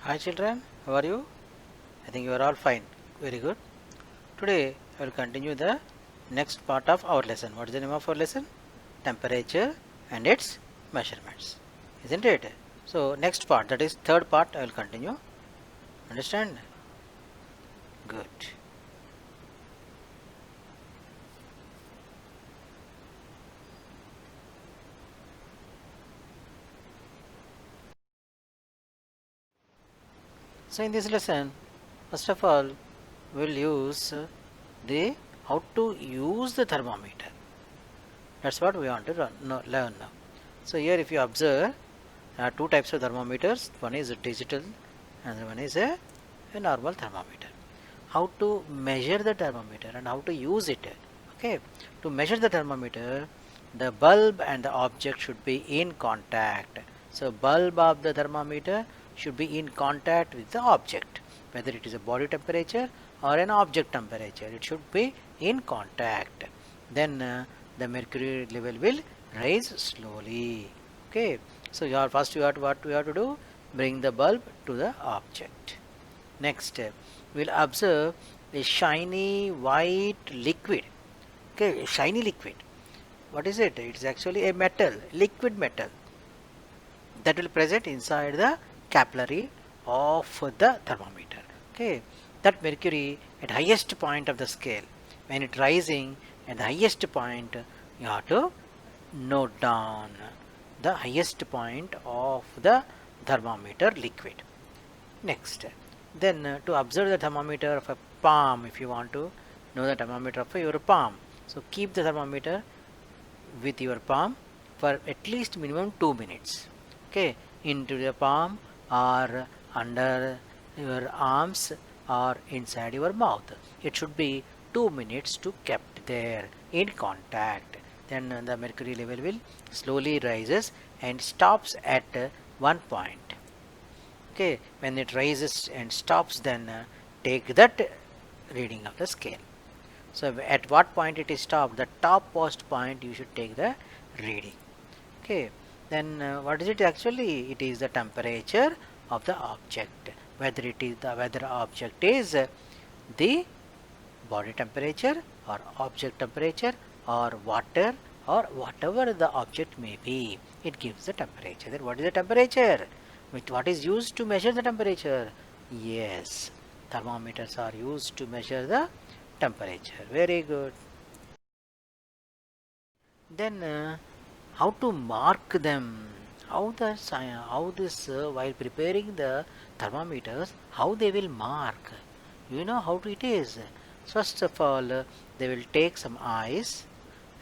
Hi children, how are you? I think you are all fine. Very good. Today I will continue the next part of our lesson. What is the name of our lesson? Temperature and its measurements. Isn't it? So next part, that is third part, I will continue. Understand? Good. So in this lesson, first of all, we will use the how to use the thermometer. That's what we want to learn now. So here if you observe, there are two types of thermometers. One is a digital and one is a normal thermometer. How to measure the thermometer and how to use it. Okay, to measure the thermometer, the bulb and the object should be in contact. So bulb of the thermometer should be in contact with the object, whether it is a body temperature or an object temperature. It should be in contact. Then the mercury level will rise slowly. Okay, so first what we have to do, bring the bulb to the object. Next, we'll observe a shiny white liquid. Okay, shiny liquid. What is it? It's actually a metal, liquid metal, that will present inside the capillary of the thermometer. Okay, that mercury at highest point of the scale, when it rising at the highest point, you have to note down the highest point of the thermometer liquid. Next, then to observe the thermometer of a palm, if you want to know the thermometer of your palm, so keep the thermometer with your palm for at least minimum 2 minutes. Okay, into the palm or under your arms or inside your mouth. It should be 2 minutes to kept there in contact. Then the mercury level will slowly rises and stops at one point. Okay, when it rises and stops, then take that reading of the scale. So at what point it is stopped, the topmost point you should take the reading. Okay, then what is it actually? It is the temperature of the object, whether it is the whether object is the body temperature or object temperature or water or whatever the object may be, it gives the temperature. Then what is the temperature? With what is used to measure the temperature? Yes, thermometers are used to measure the temperature. Very good. Then how to mark them? How this while preparing the thermometers, how they will mark? You know how it is. First of all, they will take some ice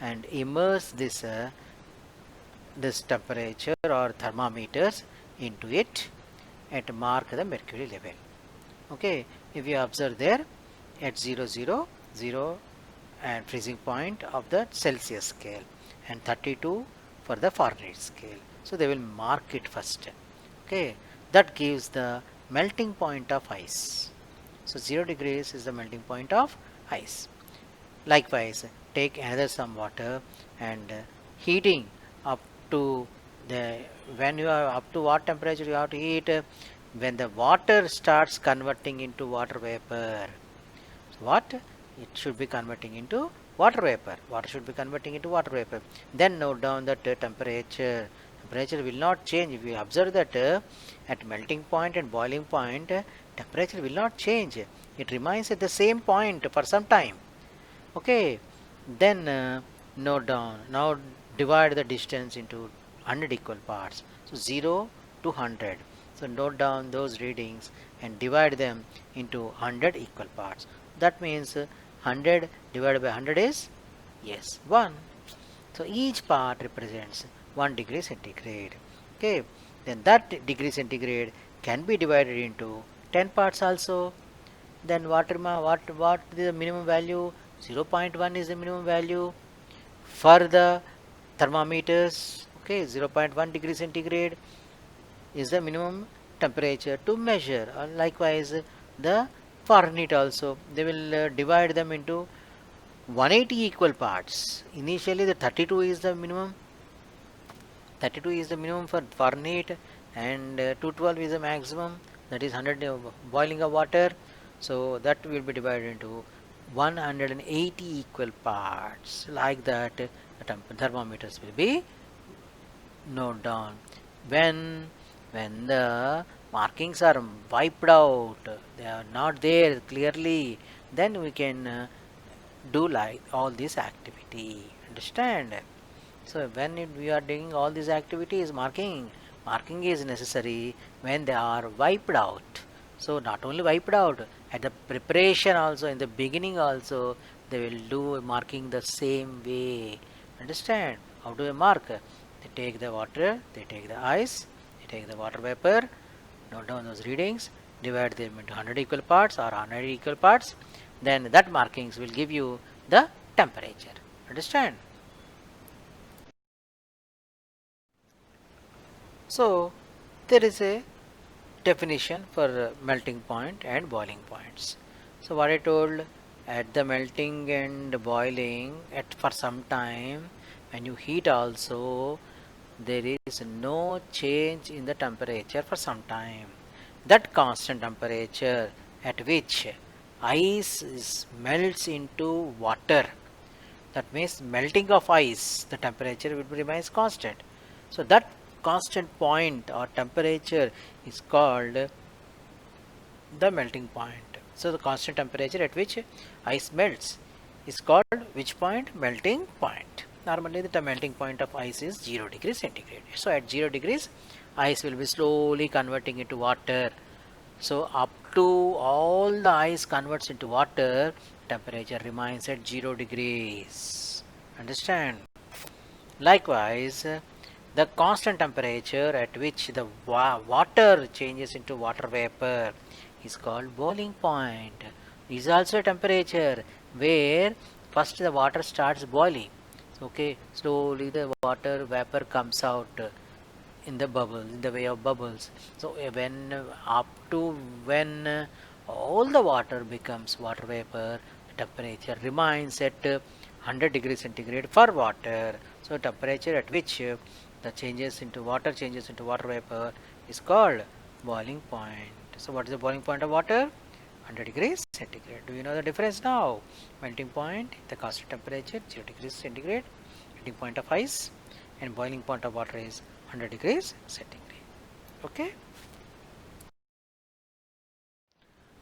and immerse this temperature or thermometers into it and mark the mercury level. Okay, if you observe there at 000 and freezing point of the Celsius scale and 32 for the Fahrenheit scale. So they will mark it first. Okay, that gives the melting point of ice. So 0 degrees is the melting point of ice. Likewise, take another some water and heating up to the, when you are up to what temperature you have to heat, when the water starts converting into water vapor. So what? It should be converting into water vapor. Water should be converting into water vapor. Then note down that temperature. Temperature will not change. If you observe that at melting point and boiling point, temperature will not change. It remains at the same point for some time. Okay. Then note down. Now divide the distance into 100 equal parts. So 0 to 100. So note down those readings and divide them into 100 equal parts. That means 100 divided by 100 is, yes, 1. So each part represents 1 degree centigrade. Okay, then that degree centigrade can be divided into 10 parts also. Then what is the minimum value? 0.1 is the minimum value for the thermometers. Okay, 0.1 degree centigrade is the minimum temperature to measure. Likewise, the Fahrenheit also, they will divide them into 180 equal parts. Initially, the 32 is the minimum. 32 is the minimum for Fahrenheit and 212 is the maximum. that is 100 boiling of water, so that will be divided into 180 equal parts. Like that, the thermometers will be note down. When the markings are wiped out, they are not there clearly, then we can do like all this activity. Understand? So when we are doing all these activities, marking is necessary when they are wiped out. So not only wiped out, at the preparation also, in the beginning also, they will do marking the same way. Understand? How do they mark? They take the water, they take the ice, they take the water vapor, note down those readings, divide them into 100 equal parts or 100 equal parts, then that markings will give you the temperature. Understand? So there is a definition for melting point and boiling points. So what I told, at the melting and boiling at for some time, when you heat also, there is no change in the temperature for some time. That constant temperature at which ice melts into water, that means melting of ice, the temperature will remains constant. So that constant point or temperature is called the melting point. So the constant temperature at which ice melts is called which point? Melting point. Normally the melting point of ice is 0 degrees centigrade. So at 0 degrees, ice will be slowly converting into water. So up to all the ice converts into water, temperature remains at 0 degrees. Understand? Likewise, the constant temperature at which the water changes into water vapor is called boiling point. Is also a temperature where first the water starts boiling. Okay, slowly the water vapor comes out in the bubble, in the way of bubbles. So when up to when all the water becomes water vapor, temperature remains at 100 degrees centigrade for water. So temperature at which the changes into water vapor is called boiling point. So what is the boiling point of water? 100 degrees centigrade. Do you know the difference now? Melting point, the constant temperature 0 degrees centigrade, melting point of ice, and boiling point of water is 100 degrees centigrade. Okay.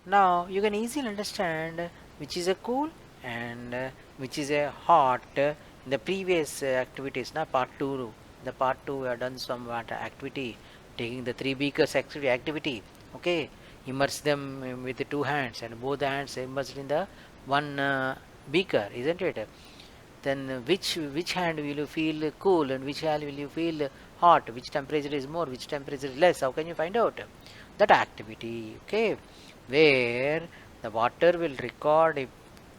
Now you can easily understand which is a cool and which is a hot. In the previous activities, now part 2, the part 2 we have done some activity, taking the 3 beakers activity. Okay, immerse them with the 2 hands and both the hands immersed in the one beaker, isn't it? Then which hand will you feel cool and which hand will you feel hot? Which temperature is more, which temperature is less? How can you find out that activity? Okay, where the water will record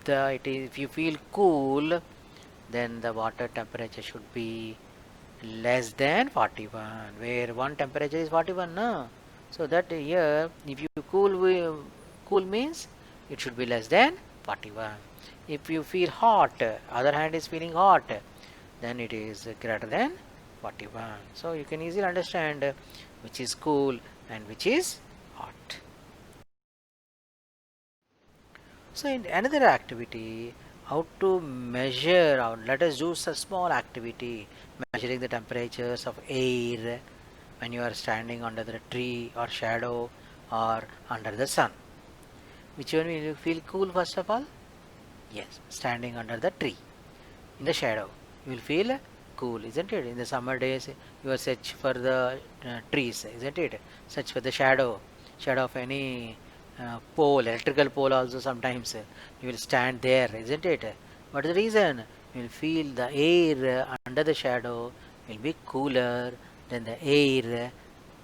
if you feel cool, then the water temperature should be less than 41, where one temperature is 41, no? So that here if you cool means it should be less than 41. If you feel hot, other hand is feeling hot, then it is greater than 41. So you can easily understand which is cool and which is hot. So in another activity, how to measure, or let us do a small activity, measuring the temperatures of air when you are standing under the tree or shadow or under the sun. Which one will you feel cool first of all? Yes, standing under the tree in the shadow. You will feel cool, isn't it? In the summer days, you are search for the trees, isn't it? Search for the shadow of any pole, electrical pole also sometimes you will stand there, isn't it? What is the reason? You will feel the air under the shadow will be cooler than the air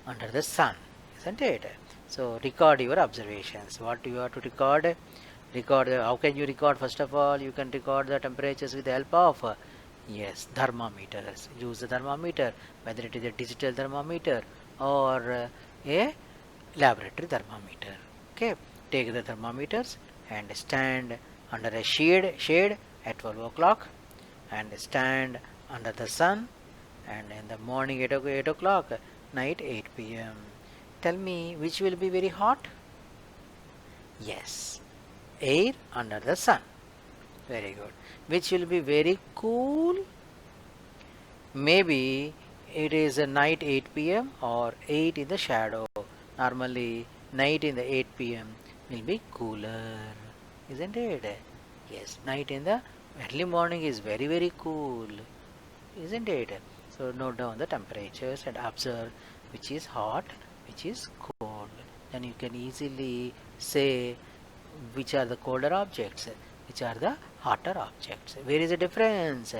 under the sun, isn't it? So record your observations. What you have to record? Record. How can you record? First of all, you can record the temperatures with the help of yes, thermometers. Use the thermometer, whether it is a digital thermometer or a laboratory thermometer. Okay, take the thermometers and stand under a shade at 12 o'clock and stand under the sun, and in the morning 8 o'clock, night 8 p.m. Tell me which will be very hot? Yes, air under the sun. Very good. Which will be very cool? Maybe it is a night 8 p.m. or 8 in the shadow. Normally, night in the 8 p.m. will be cooler, isn't it? Yes, night in the early morning is very, very cool, isn't it? So, note down the temperatures and observe which is hot, which is cold. Then you can easily say which are the colder objects, which are the hotter objects. Where is the difference?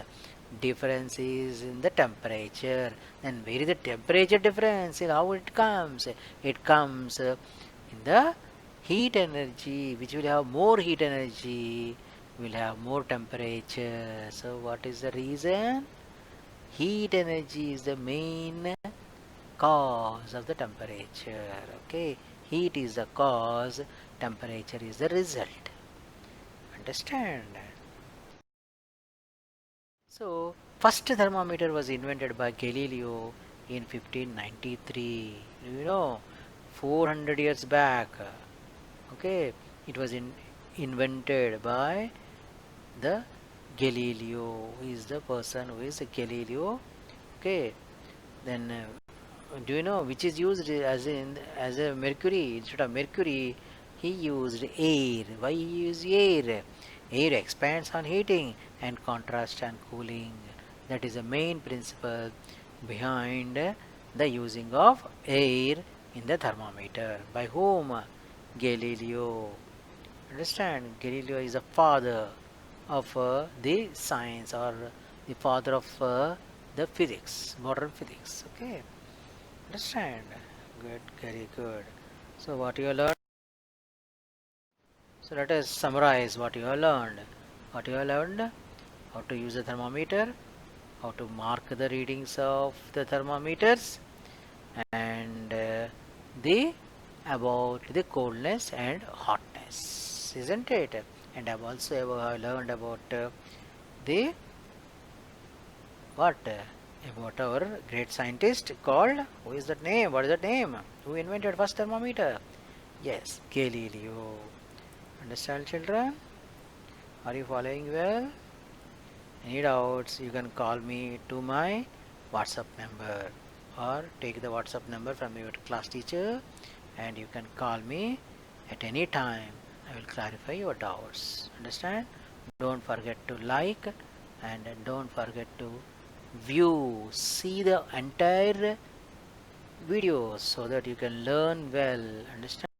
Difference is in the temperature. Then where is the temperature difference? How it comes? It comes in the heat energy, which will have more heat energy, will have more temperature. So what is the reason? Heat energy is the main cause of the temperature. Okay, heat is the cause, temperature is the result. Understand? So first thermometer was invented by Galileo in 1593. You know, 400 years back. Okay, it was invented by the Galileo. Who is the person who is Galileo? Okay, then do you know which is used as a mercury? Instead of mercury, he used air. Why he used air? Air expands on heating and contrast and cooling. That is the main principle behind the using of air in the thermometer. By whom? Galileo. Understand? Galileo is the father of the science, or the father of the physics, modern physics. Okay, understand? Good, very good. So what you have learned? So let us summarize what you have learned. What you have learned? How to use the thermometer, how to mark the readings of the thermometers, and the about the coldness and hotness, isn't it? And I've also learned about the what about our great scientist called, who is that name? What is that name? Who invented first thermometer? Yes, Galileo. Understand, children? Are you following well? Any doubts? You can call me to my WhatsApp number, or take the WhatsApp number from your class teacher, and you can call me at any time. I will clarify your doubts. Understand? Don't forget to like, and don't forget to view, see the entire video so that you can learn well. Understand?